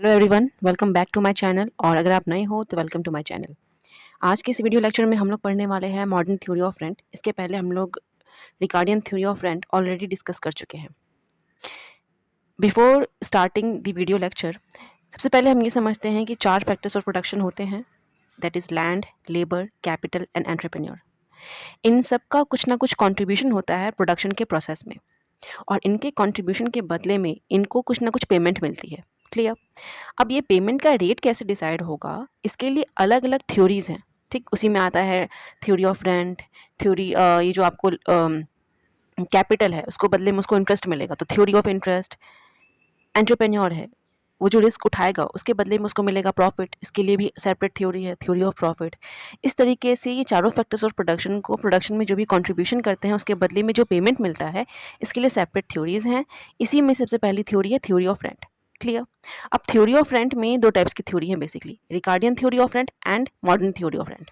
Hello everyone, welcome back to my channel. और अगर आप नए हो तो वेलकम टू माय चैनल। आज के इस वीडियो लेक्चर में हम लोग पढ़ने वाले हैं मॉडर्न थ्योरी ऑफ रेंट। इसके पहले हम लोग Ricardian theory of rent already discuss कर चुके हैं। Before starting the video lecture, सबसे पहले हम ये समझते हैं कि 4 फैक्टर्स ऑफ प्रोडक्शन होते हैं, that is land, labour, capital and entrepreneur. इन सब का कुछ ना कुछ कॉन्ट्रीब्यूशन होता है प्रोडक्शन के प्रोसेस में, और इनके कॉन्ट्रीब्यूशन के बदले में इनको कुछ ना कुछ पेमेंट मिलती है। क्लियर? अब ये पेमेंट का रेट कैसे डिसाइड होगा, इसके लिए अलग अलग थ्योरीज हैं। ठीक, उसी में आता है थ्योरी ऑफ रेंट, थ्योरी ये जो आपको कैपिटल है उसको बदले में उसको इंटरेस्ट मिलेगा तो थ्योरी ऑफ इंटरेस्ट। एंटरप्रेन्योर है, वो जो रिस्क उठाएगा उसके बदले में उसको मिलेगा प्रॉफिट, इसके लिए भी सेपरेट थ्योरी है, थ्योरी ऑफ प्रॉफिट। इस तरीके से ये चारों फैक्टर्स ऑफ प्रोडक्शन को प्रोडक्शन में जो भी कंट्रीब्यूशन करते हैं उसके बदले में जो पेमेंट मिलता है, इसके लिए सेपरेट थ्योरीज हैं। इसी में सबसे पहली थ्योरी है थ्योरी ऑफ रेंट। क्लियर? अब थ्योरी ऑफ रेंट में दो टाइप्स की थ्योरी है basically, Ricardian theory of rent and modern theory of rent.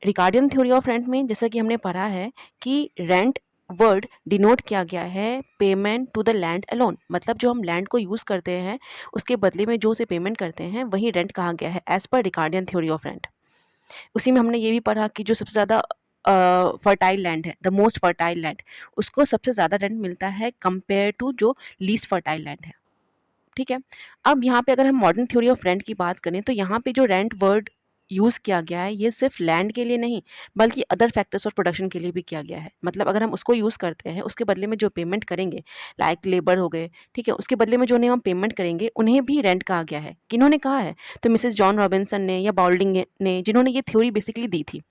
Ricardian theory of rent में जैसा कि हमने पढ़ा है कि रेंट वर्ड डिनोट किया गया है payment to the land alone, मतलब जो हम लैंड को यूज़ करते हैं उसके बदले में जो उसे पेमेंट करते हैं वही रेंट कहा गया है as per Ricardian theory of rent. उसी में हमने ये भी पढ़ा कि जो सबसे ज़्यादा फर्टाइल लैंड है, द मोस्ट फर्टाइल लैंड, उसको सबसे ज़्यादा रेंट मिलता है कंपेयर टू जो लीस्ट फर्टाइल लैंड है। ठीक है? अब यहाँ पे अगर हम मॉडर्न थ्योरी ऑफ रेंट की बात करें तो यहाँ पे जो रेंट वर्ड यूज़ किया गया है ये सिर्फ लैंड के लिए नहीं बल्कि अदर फैक्टर्स ऑफ प्रोडक्शन के लिए भी किया गया है। मतलब अगर हम उसको यूज़ करते हैं उसके बदले में जो पेमेंट करेंगे, लाइक लेबर हो गए, ठीक है, उसके बदले में जो उन्हें हम पेमेंट करेंगे उन्हें भी रेंट कहा गया है। किन्होंने कहा है? तो मिसेस जॉन रॉबिन्सन ने या बाउल्डिंग ने, जिन्होंने ये थ्योरी बेसिकली दी थी।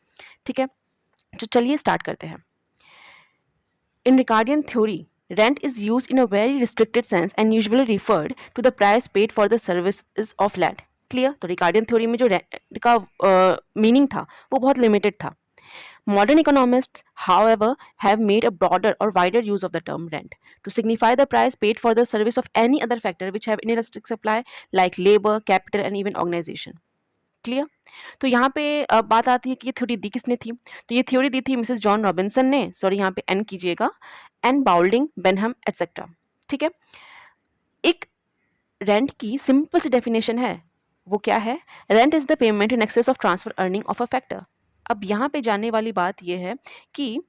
ठीक है, तो चलिए स्टार्ट करते हैं। In Ricardian theory, rent is used in a very restricted sense and usually referred to the price paid for the services of land. Clear? तो रिकार्डियन थ्योरी में जो रेंट का मीनिंग था वो बहुत लिमिटेड था। Modern economists, however, have made a broader or wider use of the term rent to signify the price paid for the service of any other factor which have inelastic supply like labor, capital and even organization. Clear? तो यहाँ पे बात आती है कि ये theory दी किसने थी? तो ये थ्योरी दी थी मिसेस जॉन रॉबिन्सन ने, सॉरी यहाँ पे एन कीजिएगा, एन बाउल्डिंग, बेनहम एटसेट्रा। ठीक है? एक रेंट की सिंपल सी डेफिनेशन है, वो क्या है? Rent is the payment in excess of transfer earning of a factor. अब यहाँ पे जानने वाली बात ये है कि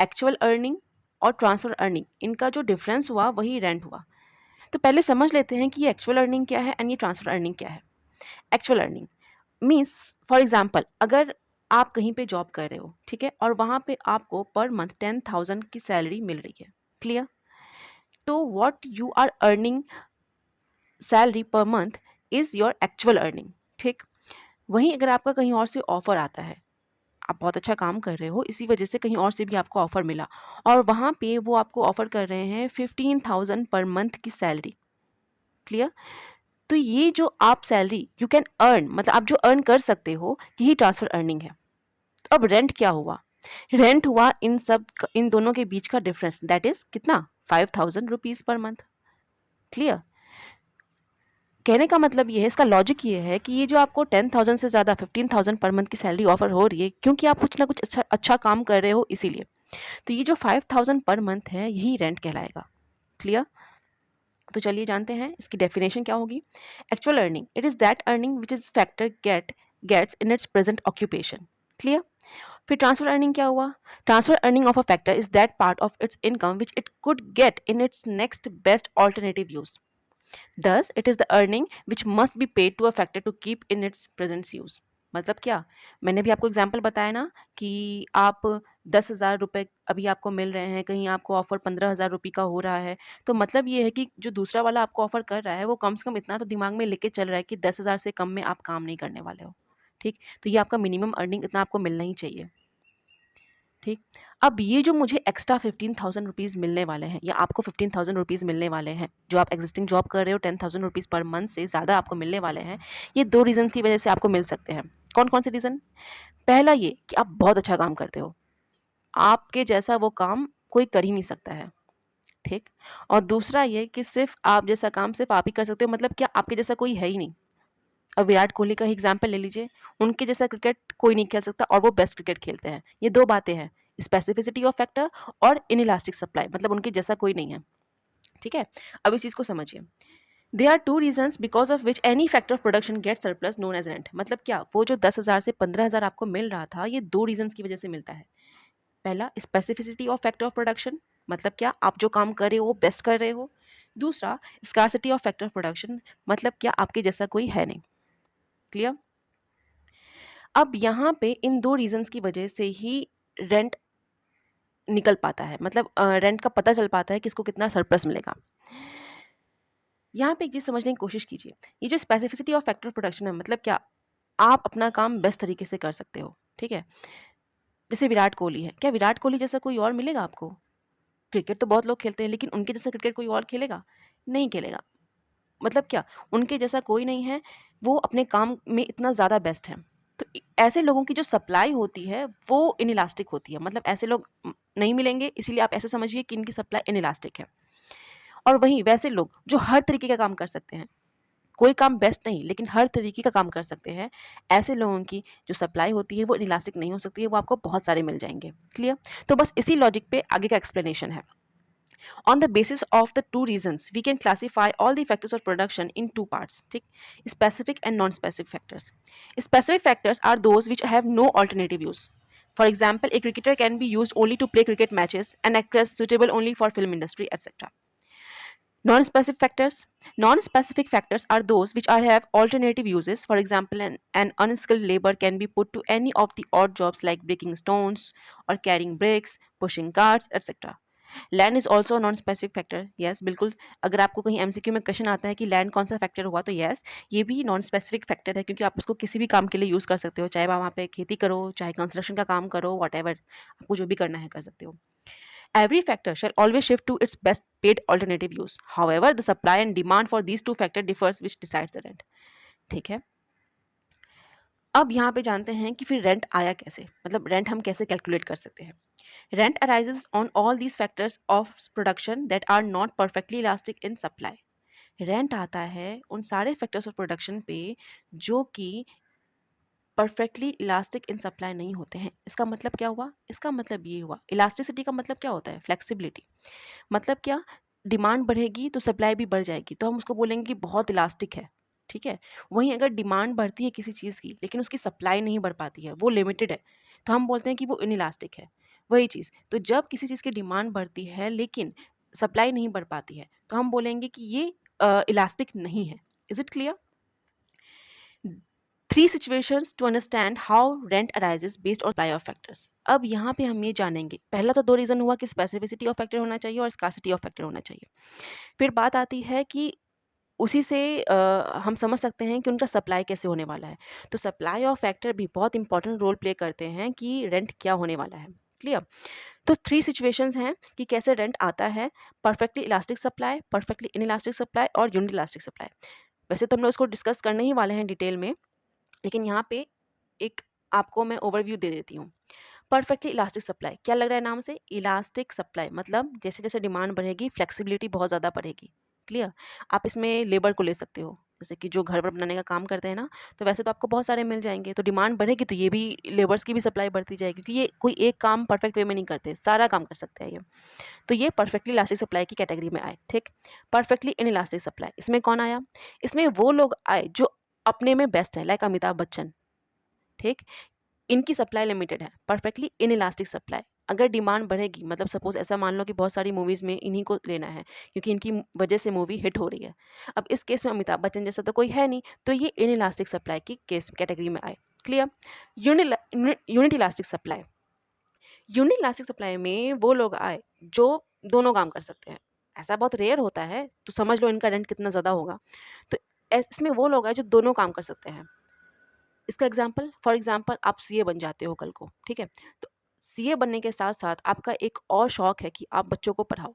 एक्चुअल अर्निंग और ट्रांसफर अर्निंग, इनका जो डिफरेंस हुआ वही रेंट हुआ। तो पहले समझ लेते हैं कि ये एक्चुअल अर्निंग क्या है एंड ये ट्रांसफर अर्निंग क्या है। Actual earning means, for example, अगर आप कहीं पे जॉब कर रहे हो, ठीक है, और वहाँ पे आपको पर मंथ 10,000 की सैलरी मिल रही है। क्लियर? तो what you are earning salary per month is your actual earning. ठीक, वहीं अगर आपका कहीं और से ऑफर आता है, आप बहुत अच्छा काम कर रहे हो, इसी वजह से कहीं और से भी आपको ऑफर मिला और वहाँ पे वो आपको ऑफर कर रहे हैं 15,000 पर मंथ की सैलरी। क्लियर? तो ये जो आप सैलरी यू कैन अर्न, मतलब आप जो अर्न कर सकते हो, यही ट्रांसफर अर्निंग है। तो अब रेंट क्या हुआ? रेंट हुआ इन दोनों के बीच का डिफरेंस, दैट इज कितना? 5,000 रुपीज पर मंथ। क्लियर? कहने का मतलब ये है, इसका लॉजिक ये है कि ये जो आपको 10,000 से ज़्यादा 15,000 पर मंथ की सैलरी ऑफर हो रही है क्योंकि आप कुछ ना कुछ अच्छा काम कर रहे हो, इसीलिए। तो ये जो 5,000 पर मंथ है यही रेंट कहलाएगा। क्लियर? तो चलिए जानते हैं इसकी डेफिनेशन क्या होगी। Actual earning, it is that earning which is factor gets in its present occupation. Clear? फिर ट्रांसफर अर्निंग क्या हुआ? Transfer earning of a factor is that part of its income which it could get in its next best alternative use. Thus, it is the earning which must be paid to a factor to keep in its present use. मतलब क्या? मैंने भी आपको example बताया ना कि आप 10,000 रुपये अभी आपको मिल रहे हैं, कहीं आपको ऑफर 15,000 रुपये का हो रहा है, तो मतलब ये है कि जो दूसरा वाला आपको ऑफर कर रहा है वो कम से कम इतना तो दिमाग में लेके चल रहा है कि 10,000 से कम में आप काम नहीं करने वाले हो। ठीक, तो ये आपका मिनिमम अर्निंग इतना आपको मिलना ही चाहिए। ठीक, अब ये जो मुझे एक्स्ट्रा 15,000 रुपीज़ मिलने वाले हैं या आपको 15,000 रुपीज़ मिलने वाले हैं, जो आप एग्जिस्टिंग जॉब कर रहे हो 10,000 रुपीज़ पर मंथ से ज़्यादा आपको मिलने वाले हैं, ये दो रीज़न्स की वजह से आपको मिल सकते हैं। कौन कौन से रीज़न? पहला ये कि आप बहुत अच्छा काम करते हो, आपके जैसा वो काम कोई कर ही नहीं सकता है। ठीक, और दूसरा ये कि सिर्फ आप जैसा काम सिर्फ आप ही कर सकते हो, मतलब क्या आपके जैसा कोई है ही नहीं। अब विराट कोहली का ही एग्जाम्पल ले लीजिए, उनके जैसा क्रिकेट कोई नहीं खेल सकता और वो बेस्ट क्रिकेट खेलते हैं। ये दो बातें हैं, स्पेसिफिसिटी ऑफ फैक्टर और इनइलास्टिक सप्लाई, मतलब उनके जैसा कोई नहीं है। ठीक है, अब इस चीज़ को समझिए। They are two reasons because of which any factor of production get surplus known as rent. मतलब क्या, वो जो 10,000 से 15,000 आपको मिल रहा था, ये दो रीजन्स की वजह से मिलता है। पहला, specificity of factor of production, मतलब क्या, आप जो काम कर रहे हो वो बेस्ट कर रहे हो। दूसरा, scarcity of factor of production, मतलब क्या, आपके जैसा कोई है नहीं। क्लियर? अब यहाँ पे इन दो रीजंस की वजह से ही रेंट निकल पाता है, मतलब रेंट का पता चल पाता है कि इसको कितना सरप्लस मिलेगा। यहाँ पे एक चीज़ समझने की कोशिश कीजिए, ये जो specificity of factor of production है, मतलब क्या, आप अपना काम बेस्ट तरीके से कर सकते हो, ठीक है। जैसे विराट कोहली है, क्या विराट कोहली जैसा कोई और मिलेगा आपको? क्रिकेट तो बहुत लोग खेलते हैं, लेकिन उनके जैसा क्रिकेट कोई और खेलेगा? नहीं खेलेगा। मतलब क्या, उनके जैसा कोई नहीं है, वो अपने काम में इतना ज़्यादा बेस्ट है। तो ऐसे लोगों की जो सप्लाई होती है वो इनइलास्टिक होती है, मतलब ऐसे लोग नहीं मिलेंगे, इसीलिए आप ऐसे समझिए कि इनकी सप्लाई इनइलास्टिक है। और वहीं वैसे लोग जो हर तरीके का काम कर सकते हैं, कोई काम बेस्ट नहीं लेकिन हर तरीके का काम कर सकते हैं, ऐसे लोगों की जो सप्लाई होती है वो इनइलास्टिक नहीं हो सकती है, वो आपको बहुत सारे मिल जाएंगे। क्लियर? तो बस इसी लॉजिक पे आगे का एक्सप्लेनेशन है। On the basis of the two reasons, we can classify all the factors of production in two parts, ठीक? Specific and non-specific factors. Specific factors are those which have no alternative use. For example, a cricketer can be used only to play cricket matches, an actress suitable only for film industry, etc. Non-specific factors are those which have alternative uses. For example, an unskilled labor can be put to any of the odd jobs like breaking stones or carrying bricks, pushing carts, etc. Land is also non specific factor. Yes, बिल्कुल। अगर आपको कहीं MCQ में question आता है कि land कौन सा फैक्टर हुआ, तो यस, ये भी नॉन स्पेसिफिक फैक्टर है, क्योंकि आप उसको किसी भी काम के लिए यूज़ कर सकते हो, चाहे आप वहाँ पे खेती करो, चाहे कंस्ट्रक्शन का काम करो, वॉट एवर, आपको जो भी करना है कर सकते हो। Every factor shall always shift to its best paid alternative use. However, the supply and demand for these two factors differs, which decides the rent. ठीक है। अब यहाँ पे जानते हैं कि फिर रेंट आया कैसे, मतलब रेंट हम कैसे कैलकुलेट कर सकते हैं। Rent arises on all these factors of production that are not perfectly elastic in supply. Rent आता है उन सारे फैक्टर्स ऑफ प्रोडक्शन पे जो कि परफेक्टली इलास्टिक इन सप्लाई नहीं होते हैं। इसका मतलब क्या हुआ? इसका मतलब ये हुआ, इलास्टिसिटी का मतलब क्या होता है? फ्लेक्सिबिलिटी। मतलब क्या, डिमांड बढ़ेगी तो सप्लाई भी बढ़ जाएगी, तो हम उसको बोलेंगे कि बहुत इलास्टिक है, ठीक है। वहीं अगर डिमांड बढ़ती है किसी चीज़ की लेकिन उसकी सप्लाई नहीं बढ़ पाती है, वो लिमिटेड है, तो हम बोलते हैं कि वो इनइलास्टिक है। वही चीज़, तो जब किसी चीज़ की डिमांड बढ़ती है लेकिन सप्लाई नहीं बढ़ पाती है, तो हम बोलेंगे कि ये इलास्टिक नहीं है। Is it clear? Three situations to understand how rent arises based on supply of factors. अब यहाँ पे हम ये जानेंगे, पहला तो दो रीज़न हुआ कि स्पेसिफिसिटी ऑफ फैक्टर होना चाहिए और स्कार्सिटी ऑफ फैक्टर होना चाहिए। फिर बात आती है कि उसी से हम समझ सकते हैं कि उनका सप्लाई कैसे होने वाला है। तो सप्लाई ऑफ फैक्टर भी बहुत इंपॉर्टेंट रोल प्ले करते हैं कि रेंट क्या होने वाला है। क्लियर? तो थ्री सिचुएशंस हैं कि कैसे रेंट आता है: perfectly elastic supply, perfectly inelastic supply और यूनिलास्टिक सप्लाई। वैसे तो हम लोग इसको डिस्कस करने ही वाले हैं डिटेल में, लेकिन यहाँ पे एक आपको मैं ओवरव्यू दे देती हूँ। परफेक्टली इलास्टिक सप्लाई, क्या लग रहा है नाम से? इलास्टिक सप्लाई मतलब जैसे जैसे डिमांड बढ़ेगी फ्लेक्सिबिलिटी बहुत ज़्यादा बढ़ेगी। क्लियर? आप इसमें लेबर को ले सकते हो, जैसे कि जो घर पर बनाने का काम करते हैं ना, तो वैसे तो आपको बहुत सारे मिल जाएंगे, तो डिमांड बढ़ेगी तो ये भी लेबर्स की भी सप्लाई बढ़ती जाएगी, क्योंकि ये कोई एक काम परफेक्ट वे में नहीं करते, सारा काम कर सकते हैं ये। तो ये परफेक्टली इलास्टिक सप्लाई की कैटेगरी में आए। ठीक। परफेक्टली इन इलास्टिक सप्लाई, इसमें कौन आया? इसमें वो लोग आए जो अपने में बेस्ट है, लाइक अमिताभ बच्चन। ठीक। इनकी सप्लाई लिमिटेड है, परफेक्टली इन इलास्टिक सप्लाई। अगर डिमांड बढ़ेगी, मतलब सपोज ऐसा मान लो कि बहुत सारी मूवीज़ में इन्हीं को लेना है क्योंकि इनकी वजह से मूवी हिट हो रही है। अब इस केस में अमिताभ बच्चन जैसा तो कोई है नहीं, तो ये इन इलास्टिक सप्लाई की केस कैटेगरी में आए। Clear? Unit elastic supply, unit elastic supply में वो लोग आए जो दोनों काम कर सकते हैं। ऐसा बहुत रेयर होता है, तो समझ लो इनका रेंट कितना ज़्यादा होगा। तो इसमें वो लोग आए जो दोनों काम कर सकते हैं। इसका एग्जाम्पल, फॉर एग्जाम्पल आप सीए बन जाते हो कल को, ठीक है। तो सीए बनने के साथ साथ आपका एक और शौक है कि आप बच्चों को पढ़ाओ।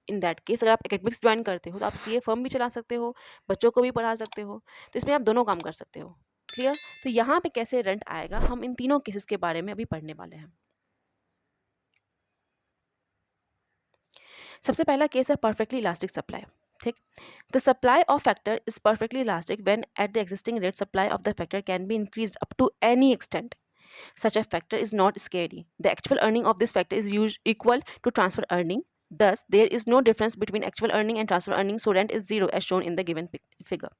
इन दैट केस अगर आप एकेडमिक्स ज्वाइन करते हो तो आप सीए फर्म भी चला सकते हो, बच्चों को भी पढ़ा सकते हो, तो इसमें आप दोनों काम कर सकते हो। क्लियर? तो यहाँ पे कैसे रेंट आएगा, हम इन तीनों केसेस के बारे में अभी पढ़ने वाले हैं। सबसे पहला केस है परफेक्टली इलास्टिक सप्लाई। ठीक। The supply of factor is perfectly elastic when at the existing rate supply of the factor can be increased up to any extent. Such a factor is not scary. The actual earning of this factor is equal to transfer earning. Thus, there is no difference between actual earning and transfer earning, so rent is zero as shown in the given figure.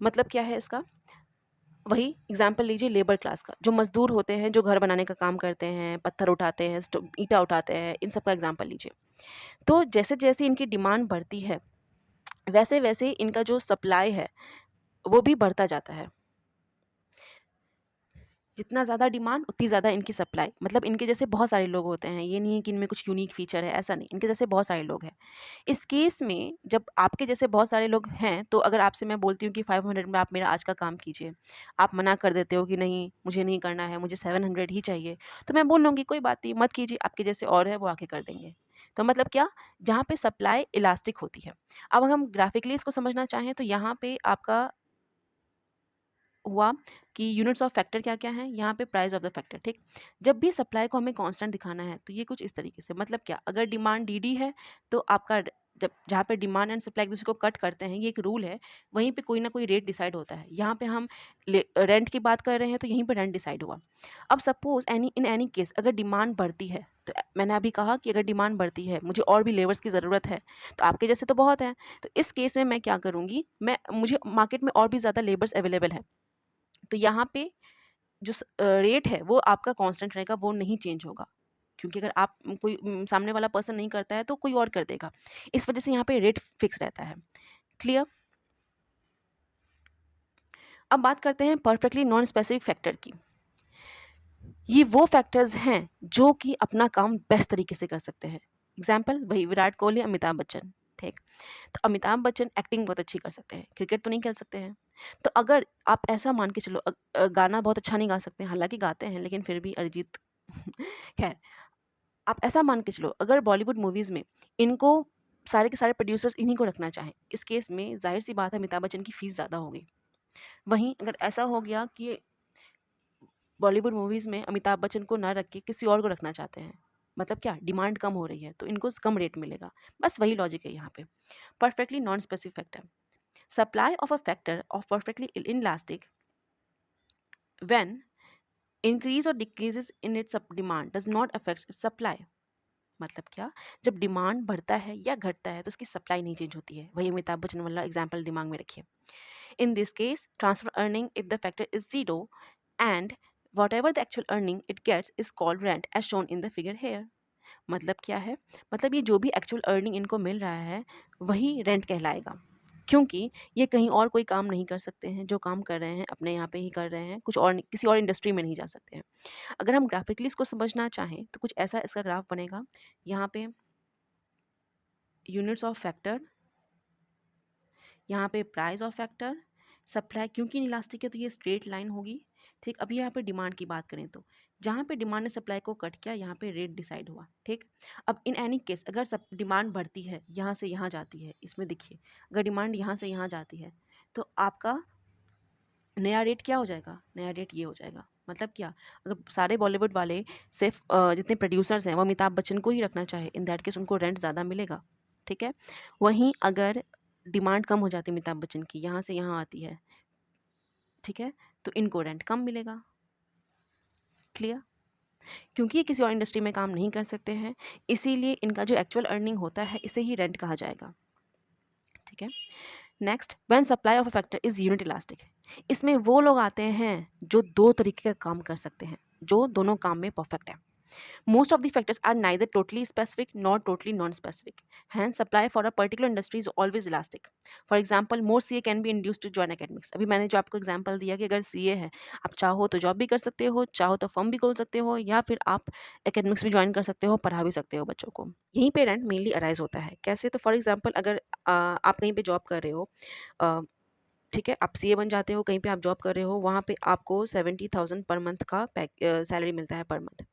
मतलब क्या है इसका? वही example लीजिए labour class का, जो मजदूर होते हैं, जो घर बनाने का काम करते हैं, पत्थर उठाते हैं, ईंटा उठाते हैं, इन सब का एग्जाम्पल लीजिए। तो जैसे-जैसे इनकी डिमांड बढ़ती है, वैसे-वैसे इनका जो सप्लाई है, वो भी बढ़ता जाता है। जितना ज़्यादा डिमांड उतनी ज़्यादा इनकी सप्लाई, मतलब इनके जैसे बहुत सारे लोग होते हैं, ये नहीं है कि इनमें कुछ यूनिक फीचर है, ऐसा नहीं, इनके जैसे बहुत सारे लोग हैं। इस केस में जब आपके जैसे बहुत सारे लोग हैं, तो अगर आपसे मैं बोलती हूँ कि 500 में आप मेरा आज का काम कीजिए, आप मना कर देते हो कि नहीं, मुझे नहीं करना है, मुझे 700 ही चाहिए, तो मैं बोल लूँगी कोई बात नहीं, मत कीजिए, आपके जैसे और है वो आके कर देंगे। तो मतलब क्या? जहाँ पे सप्लाई इलास्टिक होती है। अब अगर हम ग्राफिकली इसको समझना चाहें तो यहाँ पे आपका हुआ कि यूनिट्स ऑफ फैक्टर क्या-क्या हैं, यहाँ पे प्राइस ऑफ द फैक्टर, ठीक? जब भी सप्लाई को हमें कांस्टेंट दिखाना है, तो ये कुछ इस तरीके से, मतलब क्या? अगर डिमांड डीडी है, तो आपका जब जहाँ पे डिमांड एंड सप्लाई एक-दूसरे को कट करते हैं, ये एक रूल है, वहीं पे कोई ना कोई रेट डिसाइड होता है। यहाँ पे हम रेंट की बात कर रहे हैं, तो यहीं पे रेंट डिसाइड हुआ। अब सपोज़ इन एनी केस अगर डिमांड बढ़ती है, तो मैंने अभी कहा कि अगर डिमांड बढ़ती है, मुझे और भी लेबर्स की ज़रूरत है, तो आपके जैसे तो बहुत हैं, तो इस केस में मैं क्या करूँगी, मुझे मार्केट में और भी ज़्यादा लेबर्स अवेलेबल हैं। तो यहाँ पे जो रेट है वो आपका कांस्टेंट रहेगा, वो नहीं चेंज होगा। क्योंकि अगर आप कोई सामने वाला पर्सन नहीं करता है तो कोई और कर देगा। इस वज़ह से यहाँ पे रेट फिक्स रहता है। क्लियर? अब बात करते हैं परफेक्टली नॉन स्पेसिफिक फैक्टर की। ये वो फैक्टर्स हैं जो कि अपना काम बेस्ट तरीके से कर सकते हैं। एग्ज़ाम्पल वही विराट कोहली, अमिताभ बच्चन, ठीक? तो अमिताभ बच्चन एक्टिंग बहुत अच्छी कर सकते हैं, क्रिकेट तो नहीं खेल सकते हैं। तो अगर आप ऐसा मान के चलो गाना बहुत अच्छा नहीं गा सकते हैं, हालाँकि गाते हैं लेकिन फिर भी अरिजीत खैर, आप ऐसा मान के चलो अगर बॉलीवुड मूवीज़ में इनको सारे के सारे प्रोड्यूसर्स इन्हीं को रखना चाहें, इस केस में ज़ाहिर-सी बात है अमिताभ बच्चन की फ़ीस ज़्यादा होगी। वहीं अगर ऐसा हो गया कि बॉलीवुड मूवीज़ में अमिताभ बच्चन को ना रख के किसी और को रखना चाहते हैं, मतलब क्या डिमांड कम हो रही है, तो इनको कम रेट मिलेगा। बस वही लॉजिक है यहाँ पे। Perfectly non specific factor, supply of a factor of perfectly inelastic when increase और decreases in its demand does not affect its supply. मतलब क्या? जब डिमांड बढ़ता है या घटता है तो उसकी सप्लाई नहीं चेंज होती है। वही अमिताभ बच्चन वाला एग्जाम्पल दिमाग में रखिए। In this case transfer earning if the factor is zero and whatever the actual earning it gets is called rent as shown in the figure here। मतलब क्या है? मतलब ये जो भी एक्चुअल अर्निंग इनको मिल रहा है वही रेंट कहलाएगा, क्योंकि ये कहीं और कोई काम नहीं कर सकते हैं, जो काम कर रहे हैं अपने यहाँ पे ही कर रहे हैं, कुछ और किसी और इंडस्ट्री में नहीं जा सकते हैं। अगर हम ग्राफिकली इसको समझना चाहें तो कुछ ऐसा इसका ग्राफ बनेगा। यहाँ पे यूनिट्स ऑफ फैक्टर, यहाँ पे प्राइस ऑफ फैक्टर, सप्लाई क्योंकि इलास्टिक है तो ये स्ट्रेट लाइन होगी, ठीक। अभी यहाँ पे डिमांड की बात करें तो जहाँ पे डिमांड ने सप्लाई को कट किया यहाँ पे रेट डिसाइड हुआ, ठीक। अब इन एनी केस अगर सब डिमांड बढ़ती है, यहाँ से यहाँ जाती है, इसमें देखिए अगर डिमांड यहाँ से यहाँ जाती है तो आपका नया रेट क्या हो जाएगा? नया रेट ये हो जाएगा। मतलब क्या? अगर सारे बॉलीवुड वाले सिर्फ जितने प्रोड्यूसर्स हैं वो अमिताभ बच्चन को ही रखना चाहे, इन दैट केस उनको रेंट ज़्यादा मिलेगा, ठीक है। वहीं अगर डिमांड कम हो जाती है अमिताभ बच्चन की, यहाँ से यहाँ आती है, ठीक है, तो इनको रेंट कम मिलेगा। क्लियर? क्योंकि ये किसी और इंडस्ट्री में काम नहीं कर सकते हैं, इसीलिए इनका जो एक्चुअल अर्निंग होता है इसे ही रेंट कहा जाएगा, ठीक है। Next, when supply of a factor is unit elastic, इसमें वो लोग आते हैं जो दो तरीके का काम कर सकते हैं, जो दोनों काम में परफेक्ट है। Most of the factors are neither totally specific nor totally non-specific. Hence, supply for a particular industry is always elastic. For example, more CA can be induced to join academics. अभी मैंने जो आपको example दिया कि अगर CA है, आप चाहो तो जॉब भी कर सकते हो, चाहो तो फर्म भी खोल सकते हो, या फिर आप एकेडमिक्स भी ज्वाइन कर सकते हो, पढ़ा भी सकते हो बच्चों को। यहीं पे रेंट मेनली अराइज होता है। कैसे? तो फॉर एग्जाम्पल अगर आप कहीं पे जॉब कर रहे हो, अ, ठीक है, आप सीए बन जाते हो, कहीं पे आप जॉब कर रहे हो, वहाँ पे आपको 70,000 पर मंथ का सैलरी मिलता है पर मंथ।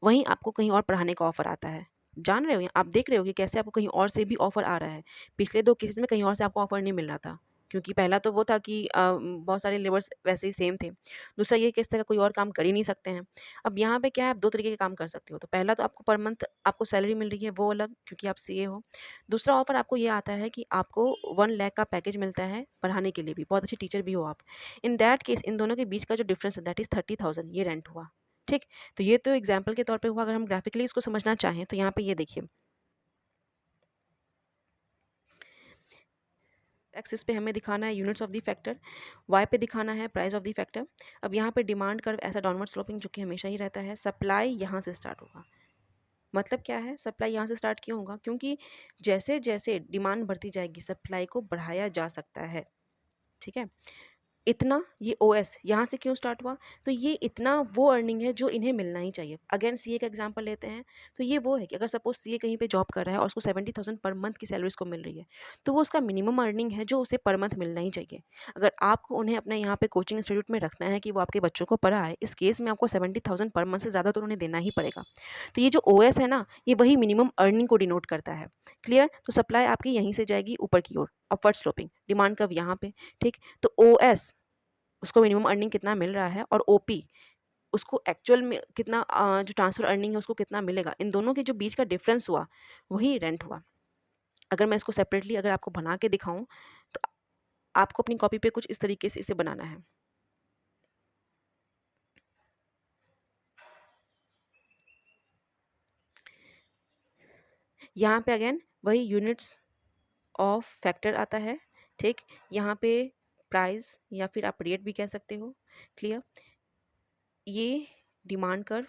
वहीं आपको कहीं और पढ़ाने का ऑफ़र आता है। जान रहे हो, आप देख रहे हो कि कैसे आपको कहीं और से भी ऑफ़र आ रहा है। पिछले 2 केसेज़ में कहीं और से आपको ऑफ़र नहीं मिल रहा था। क्योंकि पहला तो वो था कि बहुत सारे लेबर्स वैसे ही सेम थे। दूसरा ये केस था कि कोई और काम कर ही नहीं सकते हैं। अब यहाँ पे क्या है, आप 2 तरीके के काम कर सकते हो। तो पहला तो आपको पर मंथ आपको सैलरी मिल रही है, वो अलग क्योंकि आप सीए हो। दूसरा ऑफ़र आपको ये आता है कि आपको 1 लाख का पैकेज मिलता है पढ़ाने के लिए भी, बहुत अच्छे टीचर भी हो आप। इन दैट केस इन दोनों के बीच का जो डिफ़रेंस है दैट इज़ 30,000, ये रेंट हुआ। ठीक? तो ये तो एग्ज़ाम्पल के तौर पे हुआ। अगर हम ग्राफ़िकली इसको समझना चाहें तो यहाँ पे ये देखिए, एक्सिस पे हमें दिखाना है units of the factor, Y पे दिखाना है प्राइस ऑफ द फैक्टर। अब यहाँ पे डिमांड कर्व ऐसा डाउनवर्ड स्लोपिंग जो कि हमेशा ही रहता है। सप्लाई यहाँ से स्टार्ट होगा, मतलब क्या है, सप्लाई यहाँ से स्टार्ट क्यों होगा, क्योंकि जैसे जैसे डिमांड बढ़ती जाएगी सप्लाई को बढ़ाया जा सकता है, ठीक है। इतना ये ओएस यहाँ से क्यों स्टार्ट हुआ, तो ये इतना वो अर्निंग है जो इन्हें मिलना ही चाहिए। अगेन सीए का एग्जांपल लेते हैं, तो ये वो है कि अगर सपोज सीए कहीं पे जॉब कर रहा है और उसको 70,000 पर मंथ की सैलरी उसको मिल रही है, तो वो उसका मिनिमम अर्निंग है जो उसे पर मंथ मिलना ही चाहिए। अगर आपको उन्हें अपने यहाँ पे कोचिंग इंस्टीट्यूट में रखना है कि वो आपके बच्चों को पढ़ाए, इस केस में आपको 70,000 पर मंथ से ज़्यादा तो उन्हें देना ही पड़ेगा। तो ये जो ओएस है ना, ये वही मिनिमम अर्निंग को डिनोट करता है। क्लियर, तो सप्लाई आपकी यहीं से जाएगी ऊपर की ओर, अपवर्ड स्लोपिंग, डिमांड कर्व यहाँ पे, ठीक। तो ओएस उसको मिनिमम अर्निंग कितना मिल रहा है, और ओपी उसको एक्चुअल में कितना जो ट्रांसफर अर्निंग है उसको कितना मिलेगा, इन दोनों के जो बीच का डिफरेंस हुआ वही रेंट हुआ। अगर मैं इसको सेपरेटली अगर आपको बना के दिखाऊं, तो आपको अपनी कॉपी पे कुछ इस तरीके से इसे बनाना है। यहाँ पे अगेन वही यूनिट्स ऑफ फैक्टर आता है, ठीक। यहाँ पे प्राइस या फिर आप रेट भी कह सकते हो। क्लियर, ये डिमांड कर्व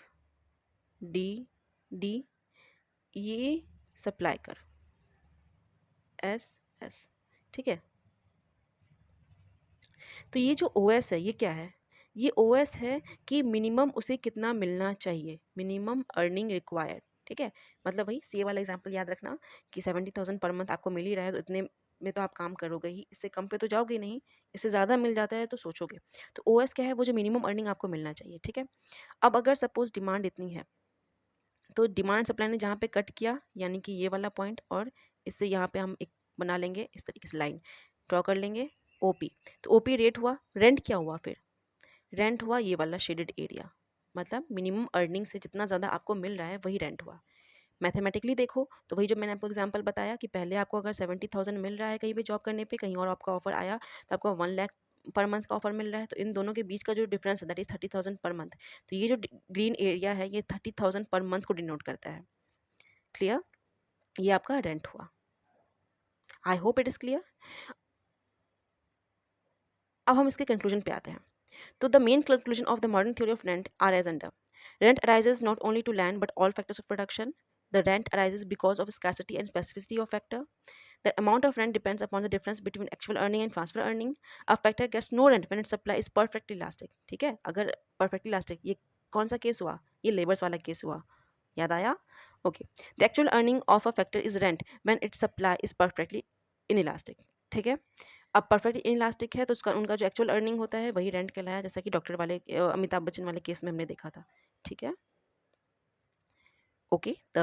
डी डी, ये सप्लाई कर्व एस एस, ठीक है। तो ये जो ओएस है ये क्या है, ये ओएस है कि मिनिमम उसे कितना मिलना चाहिए, मिनिमम अर्निंग रिक्वायर्ड, ठीक है। मतलब वही सी वाला एग्जांपल याद रखना कि 70,000 पर मंथ आपको मिल ही रहा है, तो इतने में तो आप काम करोगे ही, इससे कम पे तो जाओगे नहीं, इससे ज़्यादा मिल जाता है तो सोचोगे। तो ओएस क्या है, वो जो मिनिमम अर्निंग आपको मिलना चाहिए, ठीक है। अब अगर सपोज डिमांड इतनी है, तो डिमांड सप्लाई ने जहाँ पे कट किया, यानी कि ये वाला पॉइंट, और इससे यहाँ पे हम एक बना लेंगे इस तरीके से लाइन ड्रॉ कर लेंगे, ओपी। तो ओपी रेट हुआ, रेंट क्या हुआ फिर, रेंट हुआ ये वाला शेडेड एरिया, मतलब मिनिमम अर्निंग से जितना ज़्यादा आपको मिल रहा है वही रेंट हुआ। मैथमेटिकली देखो तो वही जो मैंने आपको एग्जांपल बताया कि पहले आपको अगर 70,000 मिल रहा है कहीं पे जॉब करने पे, कहीं और आपका ऑफर आया तो आपको 1 लाख पर मंथ का ऑफर मिल रहा है, तो इन दोनों के बीच का जो डिफरेंस है दैट इज 30,000 पर मंथ। तो ये जो ग्रीन एरिया है ये 30,000 पर मंथ को डिनोट करता है। क्लियर, ये आपका रेंट हुआ। I hope it is clear. अब हम इसके कंक्लूजन पे आते हैं। तो the main conclusion of the modern theory of rent are as under. Rent arises not only to land but all factors of production. The rent arises because of scarcity and specificity of factor. The amount of rent depends upon the difference between actual earning and transfer earning. A factor gets no rent when its supply is perfectly elastic. ठीक है, अगर perfectly elastic, ये कौन सा case हुआ, ये labours वाला case हुआ, याद आया? Okay. The actual earning of a factor is rent when its supply is perfectly inelastic. ठीक है, अब परफेक्ट इनइलास्टिक है तो उसका उनका जो एक्चुअल अर्निंग होता है वही रेंट कहलाया, जैसा कि डॉक्टर वाले अमिताभ बच्चन वाले केस में हमने देखा था। ठीक है, ओके, तो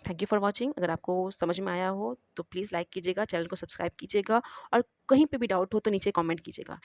थैंक यू फॉर वॉचिंग। अगर आपको समझ में आया हो तो प्लीज़ लाइक कीजिएगा, चैनल को सब्सक्राइब कीजिएगा, और कहीं पे भी डाउट हो तो नीचे कमेंट कीजिएगा।